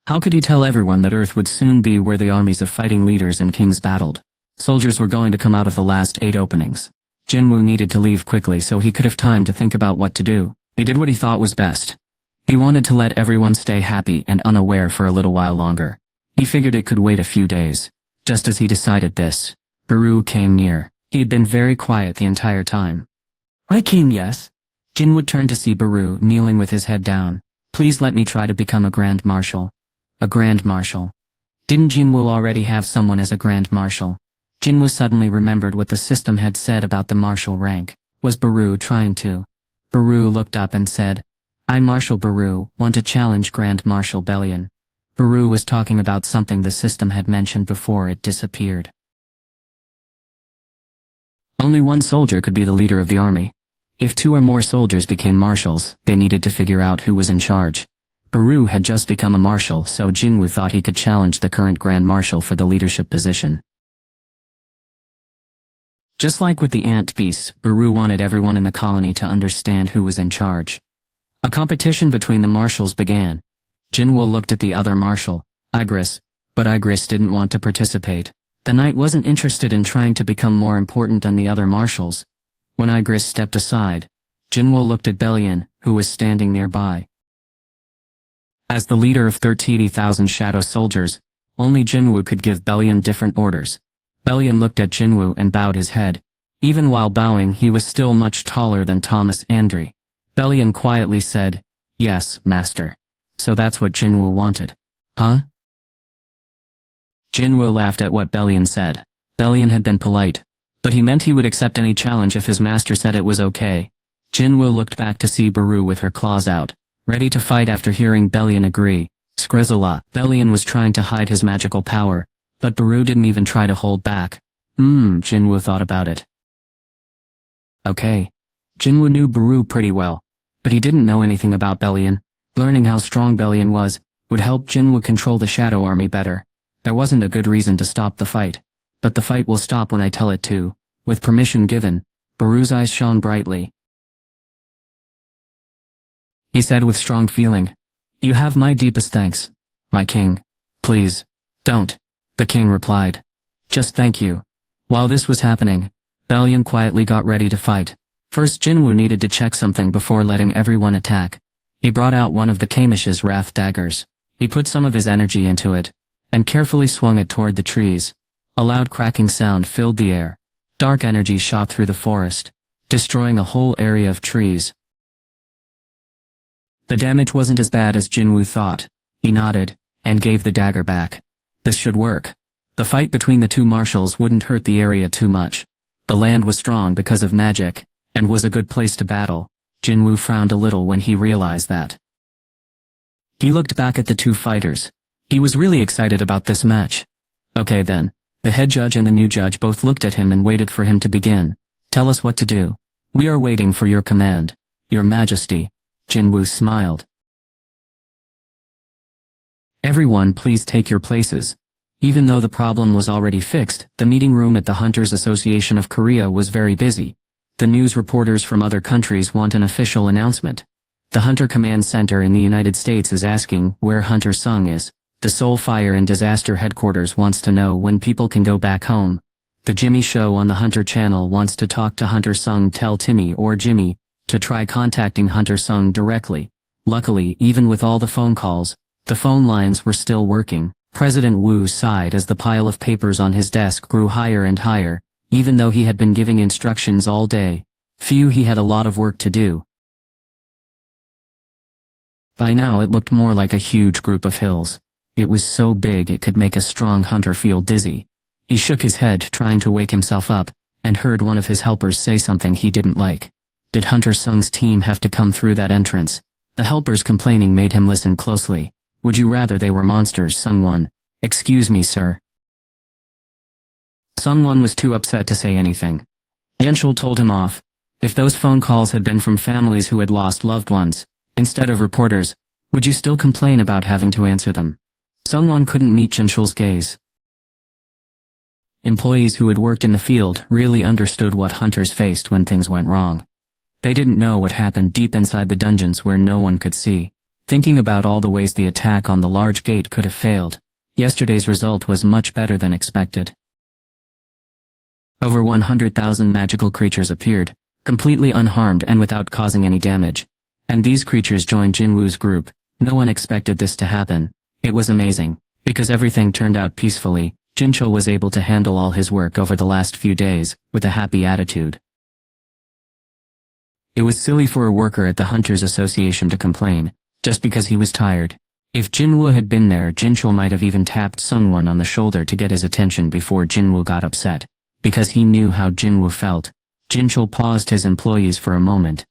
How could he tell everyone that Earth would soon be where the armies of fighting leaders and kings battled? Soldiers were going to come out of the last 8 openings. Jinwoo needed to leave quickly so he could have time to think about what to do. He did what he thought was best. He wanted to let everyone stay happy and unaware for a little while longer. He figured it could wait a few days. Just as he decided this, Baru came near. He had been very quiet the entire time. "I came, yes." Jinwoo turned to see Baru kneeling with his head down. "Please let me try to become a Grand Marshal." A Grand Marshal. Didn't Jinwoo already have someone as a Grand Marshal? Jinwoo suddenly remembered what the system had said about the Marshal rank. Was Baru trying to? Baru looked up and said, "I, Marshal Baru, want to challenge Grand Marshal Bellion." Baru was talking about something the system had mentioned before it disappeared. Only one soldier could be the leader of the army. If 2 or more soldiers became marshals, they needed to figure out who was in charge. Baru had just become a marshal, so Jinwoo thought he could challenge the current Grand Marshal for the leadership position. Just like with the ant beasts, Baru wanted everyone in the colony to understand who was in charge. A competition between the marshals began. Jinwoo looked at the other marshal, Igris, but Igris didn't want to participate. The knight wasn't interested in trying to become more important than the other marshals. When Igris stepped aside, Jinwoo looked at Bellion, who was standing nearby. As the leader of 30,000 shadow soldiers, only Jinwoo could give Bellion different orders. Bellion looked at Jinwoo and bowed his head. Even while bowing, he was still much taller than Thomas Andre. Bellion quietly said, "Yes, master." So that's what Jinwoo wanted. Huh? Jinwoo laughed at what Bellion said. Bellion had been polite, but he meant he would accept any challenge if his master said it was okay. Jinwoo looked back to see Baru with her claws out, ready to fight after hearing Bellion agree. Skrizzala. Bellion was trying to hide his magical power, but Baru didn't even try to hold back. Jinwoo thought about it. Okay. Jinwoo knew Baru pretty well, but he didn't know anything about Bellion. Learning how strong Bellion was would help Jinwoo control the Shadow Army better. There wasn't a good reason to stop the fight, but the fight will stop when I tell it to. With permission given, Baru's eyes shone brightly. He said with strong feeling, "You have my deepest thanks, my king. Please, don't." The king replied, "Just thank you." While this was happening, Bellion quietly got ready to fight. First, Jinwoo needed to check something before letting everyone attack. He brought out one of the Kamish's wrath daggers. He put some of his energy into it, and carefully swung it toward the trees. A loud cracking sound filled the air. Dark energy shot through the forest, destroying a whole area of trees. The damage wasn't as bad as Jinwoo thought. He nodded, and gave the dagger back. This should work. The fight between the 2 marshals wouldn't hurt the area too much. The land was strong because of magic, and was a good place to battle. Jinwoo frowned a little when he realized that. He looked back at the 2 fighters. He was really excited about this match. Okay then. The head judge and the new judge both looked at him and waited for him to begin. "Tell us what to do. We are waiting for your command, Your Majesty." Jinwoo smiled. "Everyone, please take your places." Even though the problem was already fixed, the meeting room at the Hunters Association of Korea was very busy. The news reporters from other countries want an official announcement. The Hunter Command Center in the United States is asking where Hunter Sung is. The Seoul Fire and Disaster Headquarters wants to know when people can go back home. The Jimmy Show on the Hunter Channel wants to talk to Hunter Sung. Tell Timmy or Jimmy to try contacting Hunter Sung directly. Luckily, even with all the phone calls, the phone lines were still working. President Wu sighed as the pile of papers on his desk grew higher and higher, even though he had been giving instructions all day. He had a lot of work to do. By now it looked more like a huge group of hills. It was so big it could make a strong hunter feel dizzy. He shook his head trying to wake himself up, and heard one of his helpers say something he didn't like. Did Hunter Sung's team have to come through that entrance? The helper's complaining made him listen closely. "Would you rather they were monsters, Sungwon?" "Excuse me, sir." Sungwon was too upset to say anything. Yanshul told him off. If those phone calls had been from families who had lost loved ones, instead of reporters, would you still complain about having to answer them? Sungwon couldn't meet Yanshul's gaze. Employees who had worked in the field really understood what hunters faced when things went wrong. They didn't know what happened deep inside the dungeons where no one could see. Thinking about all the ways the attack on the large gate could have failed, yesterday's result was much better than expected. Over 100,000 magical creatures appeared, completely unharmed and without causing any damage. And these creatures joined Jinwoo's group. No one expected this to happen. It was amazing. Because everything turned out peacefully, Jinchul was able to handle all his work over the last few days, with a happy attitude. It was silly for a worker at the Hunters Association to complain, just because he was tired. If Jinwoo had been there, Jinchul might have even tapped Sungwon on the shoulder to get his attention before Jinwoo got upset. Because he knew how Jinwoo felt, Jinchul paused his employees for a moment.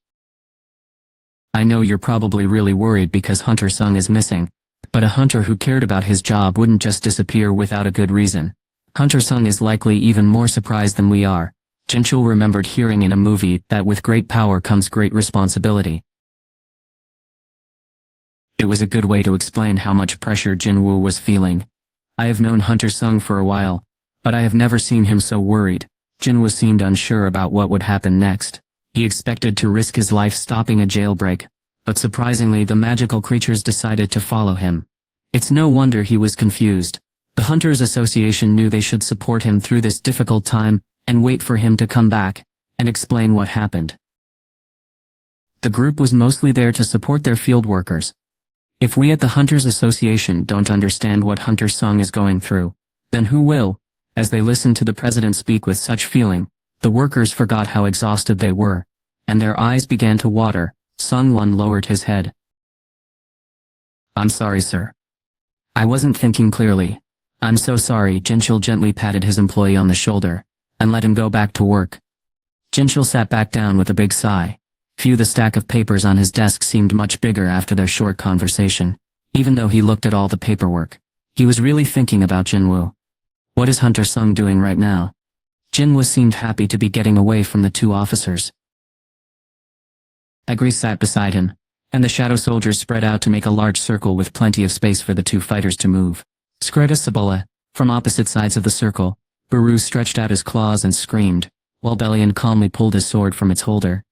I know you're probably really worried because Hunter Sung is missing, but a hunter who cared about his job wouldn't just disappear without a good reason. Hunter Sung is likely even more surprised than we are. Jinchul remembered hearing in a movie that with great power comes great responsibility. It was a good way to explain how much pressure Jinwoo was feeling. I have known Hunter Sung for a while, but I have never seen him so worried. Jinwoo seemed unsure about what would happen next. He expected to risk his life stopping a jailbreak, but surprisingly the magical creatures decided to follow him. It's no wonder he was confused. The Hunters Association knew they should support him through this difficult time and wait for him to come back and explain what happened. The group was mostly there to support their field workers. If we at the Hunters Association don't understand what Hunter Sung is going through, then who will? As they listened to the president speak with such feeling, the workers forgot how exhausted they were, and their eyes began to water. Sungwon lowered his head. I'm sorry, sir. I wasn't thinking clearly. I'm so sorry. Jinchul gently patted his employee on the shoulder and let him go back to work. Jinchul sat back down with a big sigh. The stack of papers on his desk seemed much bigger after their short conversation. Even though he looked at all the paperwork, he was really thinking about Jinwoo. What is Hunter Sung doing right now? Jinwoo seemed happy to be getting away from the two officers. Agri sat beside him, and the shadow soldiers spread out to make a large circle with plenty of space for the two fighters to move. Skreta Sabula, from opposite sides of the circle, Baru stretched out his claws and screamed, while Belian calmly pulled his sword from its holder.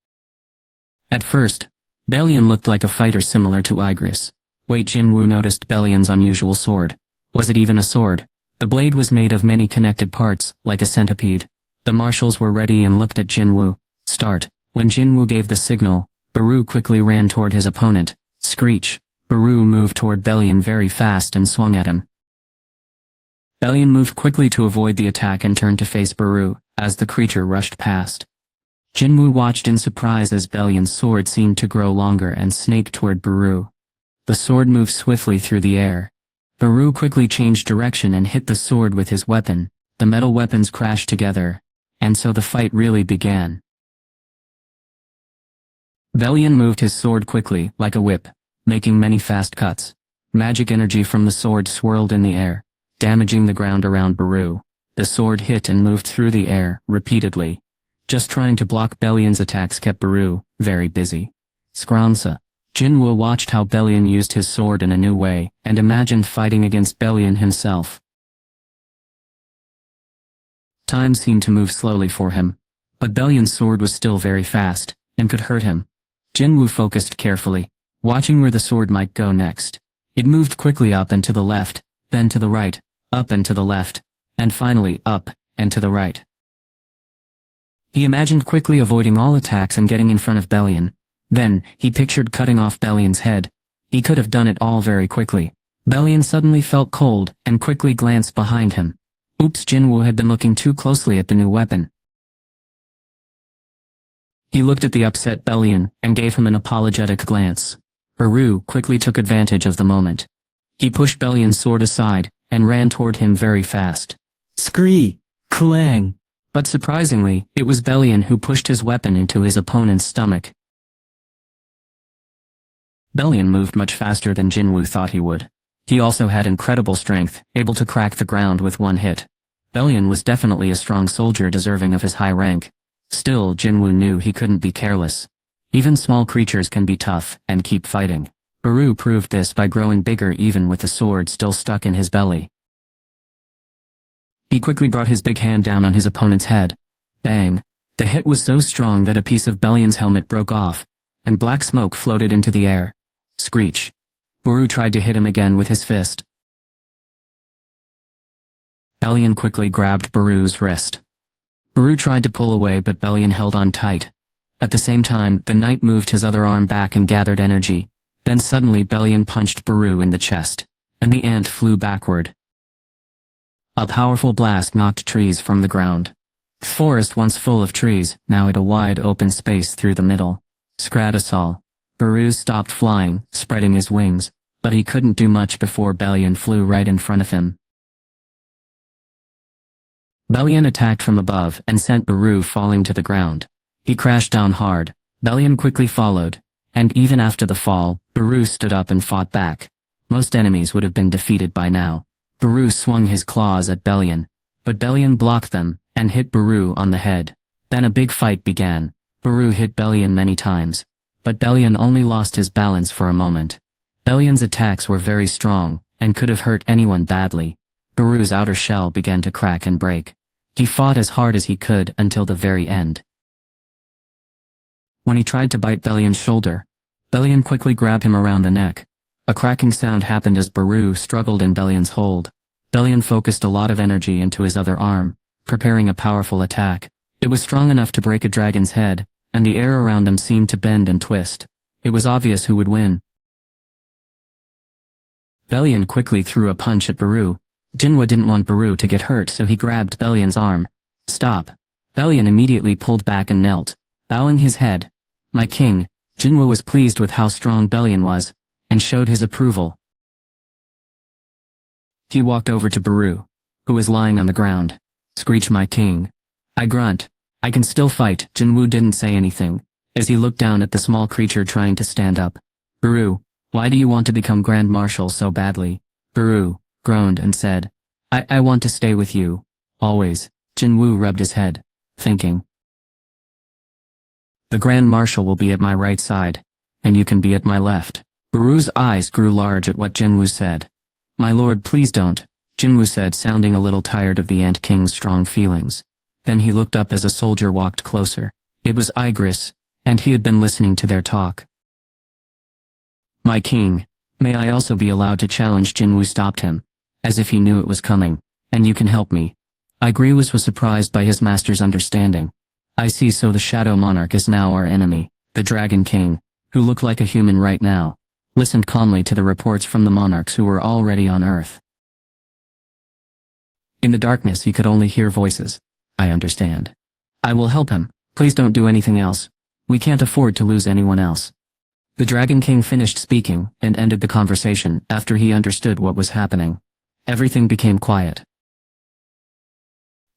At first, Belian looked like a fighter similar to Igris. Wait, Jinwoo noticed Belian's unusual sword. Was it even a sword? The blade was made of many connected parts, like a centipede. The marshals were ready and looked at Jinwoo. Start. When Jinwoo gave the signal, Baru quickly ran toward his opponent. Screech. Baru moved toward Belian very fast and swung at him. Belian moved quickly to avoid the attack and turned to face Baru, as the creature rushed past. Jinwoo watched in surprise as Belian's sword seemed to grow longer and snake toward Baru. The sword moved swiftly through the air. Baru quickly changed direction and hit the sword with his weapon. The metal weapons crashed together, and so the fight really began. Belian moved his sword quickly, like a whip, making many fast cuts. Magic energy from the sword swirled in the air, damaging the ground around Baru. The sword hit and moved through the air, repeatedly. Just trying to block Belian's attacks kept Baru very busy. Skronsa. Jinwoo watched how Belian used his sword in a new way, and imagined fighting against Belian himself. Time seemed to move slowly for him, but Belian's sword was still very fast, and could hurt him. Jinwoo focused carefully, watching where the sword might go next. It moved quickly up and to the left, then to the right, up and to the left, and finally up and to the right. He imagined quickly avoiding all attacks and getting in front of Belian. Then, he pictured cutting off Belian's head. He could have done it all very quickly. Belian suddenly felt cold and quickly glanced behind him. Oops, Jinwoo had been looking too closely at the new weapon. He looked at the upset Belian and gave him an apologetic glance. Baru quickly took advantage of the moment. He pushed Belian's sword aside and ran toward him very fast. Scree! Clang! But surprisingly, it was Belian who pushed his weapon into his opponent's stomach. Belian moved much faster than Jinwoo thought he would. He also had incredible strength, able to crack the ground with one hit. Belian was definitely a strong soldier deserving of his high rank. Still, Jinwoo knew he couldn't be careless. Even small creatures can be tough and keep fighting. Baru proved this by growing bigger even with the sword still stuck in his belly. He quickly brought his big hand down on his opponent's head. Bang! The hit was so strong that a piece of Belian's helmet broke off, and black smoke floated into the air. Screech! Baru tried to hit him again with his fist. Bellion quickly grabbed Baru's wrist. Baru tried to pull away, but Bellion held on tight. At the same time, the knight moved his other arm back and gathered energy. Then suddenly Bellion punched Baru in the chest, and the ant flew backward. A powerful blast knocked trees from the ground. The forest, once full of trees, now had a wide open space through the middle. Scradasol. Baru stopped flying, spreading his wings, but he couldn't do much before Bellion flew right in front of him. Bellion attacked from above and sent Baru falling to the ground. He crashed down hard. Bellion quickly followed, and even after the fall, Baru stood up and fought back. Most enemies would have been defeated by now. Baru swung his claws at Bellion, but Bellion blocked them and hit Baru on the head. Then a big fight began. Baru hit Bellion many times, but Bellion only lost his balance for a moment. Bellion's attacks were very strong and could have hurt anyone badly. Baru's outer shell began to crack and break. He fought as hard as he could until the very end. When he tried to bite Bellion's shoulder, Bellion quickly grabbed him around the neck. A cracking sound happened as Baru struggled in Bellion's hold. Bellion focused a lot of energy into his other arm, preparing a powerful attack. It was strong enough to break a dragon's head, and the air around them seemed to bend and twist. It was obvious who would win. Bellion quickly threw a punch at Baru. Jinwoo didn't want Baru to get hurt, so he grabbed Bellion's arm. Stop. Bellion immediately pulled back and knelt, bowing his head. My king. Jinwoo was pleased with how strong Bellion was, and showed his approval. He walked over to Baru, who was lying on the ground. Screech, my king. I grunt. I can still fight. Jinwoo didn't say anything, as he looked down at the small creature trying to stand up. Baru, why do you want to become Grand Marshal so badly? Baru groaned and said, I want to stay with you. Always. Jinwoo rubbed his head, thinking. The Grand Marshal will be at my right side, and you can be at my left. Baru's eyes grew large at what Jinwoo said. My lord, please don't, Jinwoo said, sounding a little tired of the Ant King's strong feelings. Then he looked up as a soldier walked closer. It was Igris, and he had been listening to their talk. My king, may I also be allowed to challenge? Jinwoo stopped him, as if he knew it was coming. And you can help me. Igris was surprised by his master's understanding. I see, so the Shadow Monarch is now our enemy. The Dragon King, who looked like a human right now, listened calmly to the reports from the monarchs who were already on Earth. In the darkness he could only hear voices. I understand. I will help him. Please don't do anything else. We can't afford to lose anyone else. The Dragon King finished speaking and ended the conversation after he understood what was happening. Everything became quiet.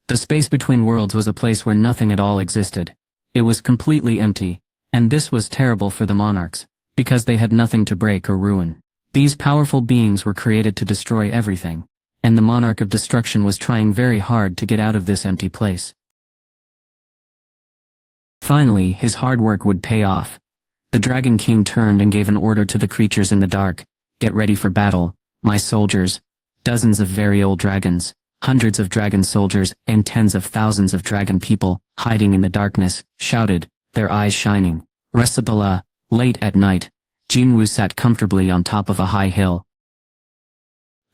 The space between worlds was a place where nothing at all existed. It was completely empty, and this was terrible for the monarchs, because they had nothing to break or ruin. These powerful beings were created to destroy everything, and the Monarch of Destruction was trying very hard to get out of this empty place. Finally, his hard work would pay off. The Dragon King turned and gave an order to the creatures in the dark. Get ready for battle, my soldiers. Dozens of very old dragons, hundreds of dragon soldiers, and tens of thousands of dragon people, hiding in the darkness, shouted, their eyes shining. Resabala. Late at night, Jinwoo sat comfortably on top of a high hill.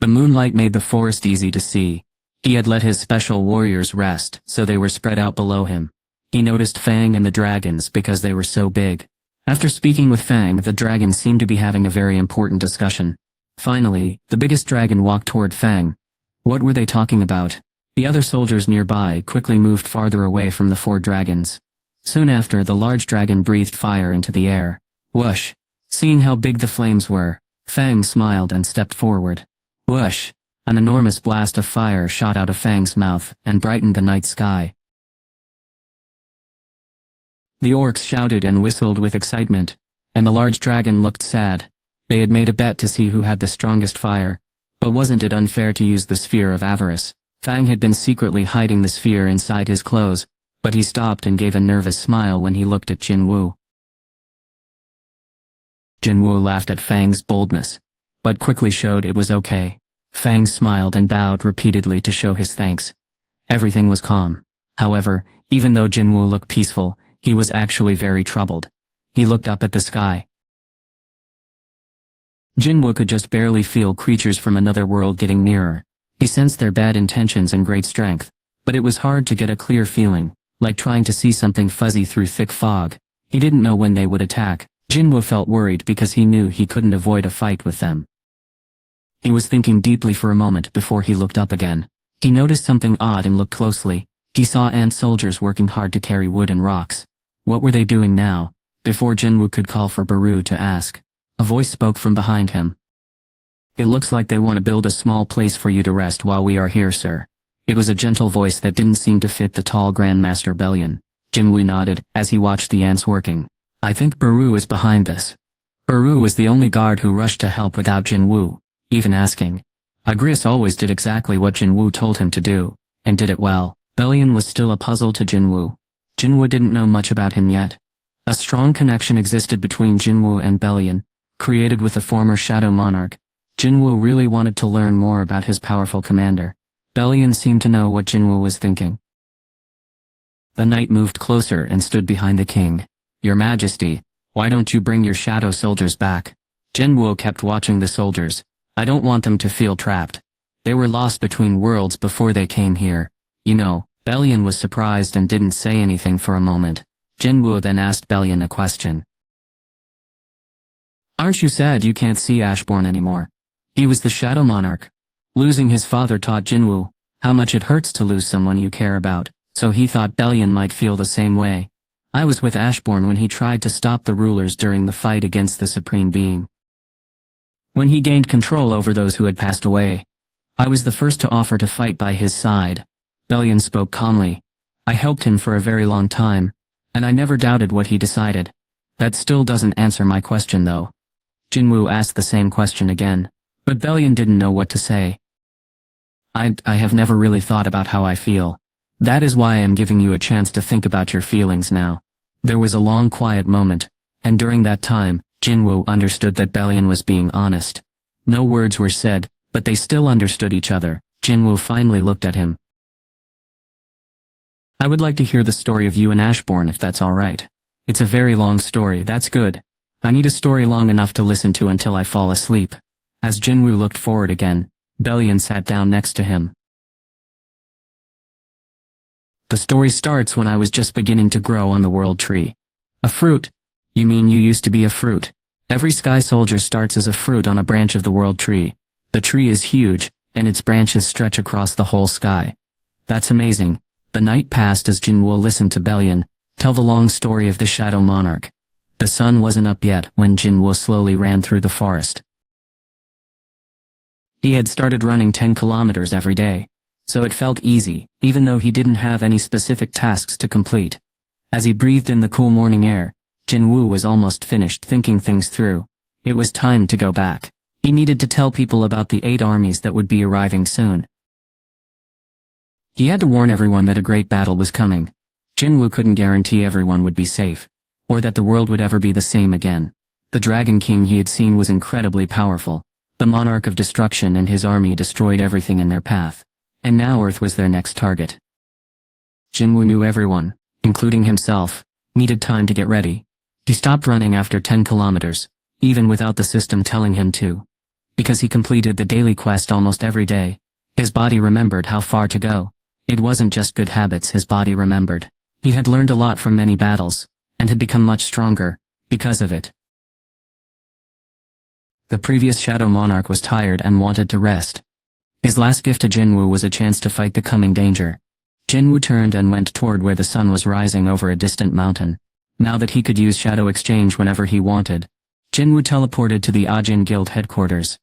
The moonlight made the forest easy to see. He had let his special warriors rest, so they were spread out below him. He noticed Fang and the dragons because they were so big. After speaking with Fang, the dragons seemed to be having a very important discussion. Finally, the biggest dragon walked toward Fang. What were they talking about? The other soldiers nearby quickly moved farther away from the four dragons. Soon after, the large dragon breathed fire into the air. Whoosh! Seeing how big the flames were, Fang smiled and stepped forward. Whoosh! An enormous blast of fire shot out of Fang's mouth and brightened the night sky. The orcs shouted and whistled with excitement, and the large dragon looked sad. They had made a bet to see who had the strongest fire. But wasn't it unfair to use the sphere of avarice? Fang had been secretly hiding the sphere inside his clothes, but he stopped and gave a nervous smile when he looked at Jinwoo. Jinwoo laughed at Fang's boldness, but quickly showed it was okay. Fang smiled and bowed repeatedly to show his thanks. Everything was calm. However, even though Jinwoo looked peaceful, he was actually very troubled. He looked up at the sky. Jinwoo could just barely feel creatures from another world getting nearer. He sensed their bad intentions and great strength, but it was hard to get a clear feeling, like trying to see something fuzzy through thick fog. He didn't know when they would attack. Jinwoo felt worried because he knew he couldn't avoid a fight with them. He was thinking deeply for a moment before he looked up again. He noticed something odd and looked closely. He saw ant soldiers working hard to carry wood and rocks. What were they doing now? Before Jinwoo could call for Baru to ask, a voice spoke from behind him. "It looks like they want to build a small place for you to rest while we are here, sir." It was a gentle voice that didn't seem to fit the tall Grandmaster Bellion. Jinwoo nodded as he watched the ants working. "I think Baru is behind this." Baru was the only guard who rushed to help without Jinwoo even asking. Agris always did exactly what Jinwoo told him to do, and did it well. Bellion was still a puzzle to Jinwoo. Jinwoo didn't know much about him yet. A strong connection existed between Jinwoo and Bellion, created with the former Shadow Monarch. Jinwoo really wanted to learn more about his powerful commander. Bellion seemed to know what Jinwoo was thinking. The knight moved closer and stood behind the king. "Your Majesty, why don't you bring your shadow soldiers back?" Jinwoo kept watching the soldiers. "I don't want them to feel trapped. They were lost between worlds before they came here. You know." Bellion was surprised and didn't say anything for a moment. Jinwoo then asked Bellion a question. "Aren't you sad you can't see Ashbourne anymore?" He was the Shadow Monarch. Losing his father taught Jinwoo how much it hurts to lose someone you care about, so he thought Bellion might feel the same way. "I was with Ashbourne when he tried to stop the rulers during the fight against the Supreme Being. When he gained control over those who had passed away, I was the first to offer to fight by his side." Bellion spoke calmly. "I helped him for a very long time, and I never doubted what he decided. That still doesn't answer my question though." Jinwoo asked the same question again, but Bellion didn't know what to say. I have never really thought about how I feel. That is why I am giving you a chance to think about your feelings now." There was a long quiet moment, and during that time, Jinwoo understood that Bellion was being honest. No words were said, but they still understood each other. Jinwoo finally looked at him. "I would like to hear the story of you and Ashbourne if that's alright. It's a very long story, that's good. I need a story long enough to listen to until I fall asleep." As Jinwoo looked forward again, Bellion sat down next to him. "The story starts when I was just beginning to grow on the world tree." "A fruit? You mean you used to be a fruit?" "Every sky soldier starts as a fruit on a branch of the world tree. The tree is huge, and its branches stretch across the whole sky." "That's amazing." The night passed as Jinwoo listened to Bellion tell the long story of the Shadow Monarch. The sun wasn't up yet when Jinwoo slowly ran through the forest. He had started running 10 kilometers every day, so it felt easy, even though he didn't have any specific tasks to complete. As he breathed in the cool morning air, Jinwoo was almost finished thinking things through. It was time to go back. He needed to tell people about the 8 armies that would be arriving soon. He had to warn everyone that a great battle was coming. Jinwoo couldn't guarantee everyone would be safe, or that the world would ever be the same again. The Dragon King he had seen was incredibly powerful. The Monarch of Destruction and his army destroyed everything in their path, and now Earth was their next target. Jinwoo knew everyone, including himself, needed time to get ready. He stopped running after 10 kilometers, even without the system telling him to. Because he completed the daily quest almost every day, his body remembered how far to go. It wasn't just good habits his body remembered. He had learned a lot from many battles, and had become much stronger, because of it. The previous Shadow Monarch was tired and wanted to rest. His last gift to Jinwoo was a chance to fight the coming danger. Jinwoo turned and went toward where the sun was rising over a distant mountain. Now that he could use Shadow Exchange whenever he wanted, Jinwoo teleported to the Ajin Guild headquarters.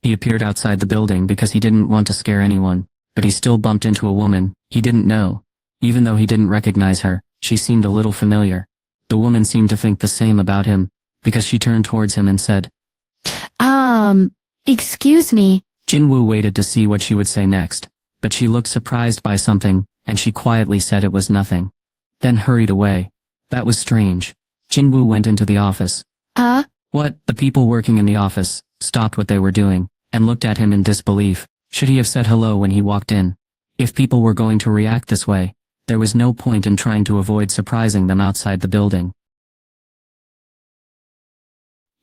He appeared outside the building because he didn't want to scare anyone, but he still bumped into a woman he didn't know. Even though he didn't recognize her, she seemed a little familiar. The woman seemed to think the same about him, because she turned towards him and said, Excuse me." Jinwoo waited to see what she would say next, but she looked surprised by something, and she quietly said it was nothing. Then hurried away. That was strange. Jinwoo went into the office. What? The people working in the office stopped what they were doing, and looked at him in disbelief. Should he have said hello when he walked in? If people were going to react this way, there was no point in trying to avoid surprising them outside the building.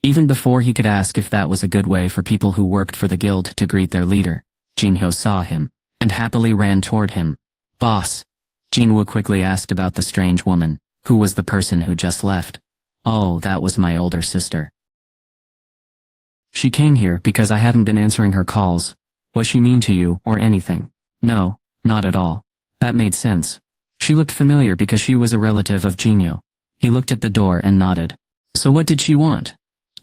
Even before he could ask if that was a good way for people who worked for the guild to greet their leader, Jinho saw him, and happily ran toward him. Boss. Jinwoo quickly asked about the strange woman, who was the person who just left. Oh, that was my older sister. She came here because I haven't been answering her calls. Was she mean to you, or anything? No, not at all. That made sense. She looked familiar because she was a relative of Jinho. He looked at the door and nodded. So what did she want?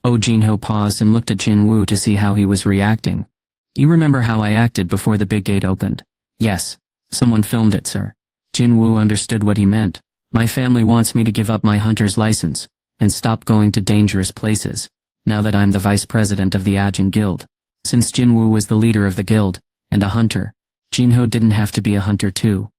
Oh, Jinho paused and looked at Jinwoo to see how he was reacting. You remember how I acted before the big gate opened? Yes. Someone filmed it, sir. Jinwoo understood what he meant. My family wants me to give up my hunter's license, and stop going to dangerous places, now that I'm the vice president of the Ajin Guild. Since Jinwoo was the leader of the guild, and a hunter, Jinho didn't have to be a hunter too.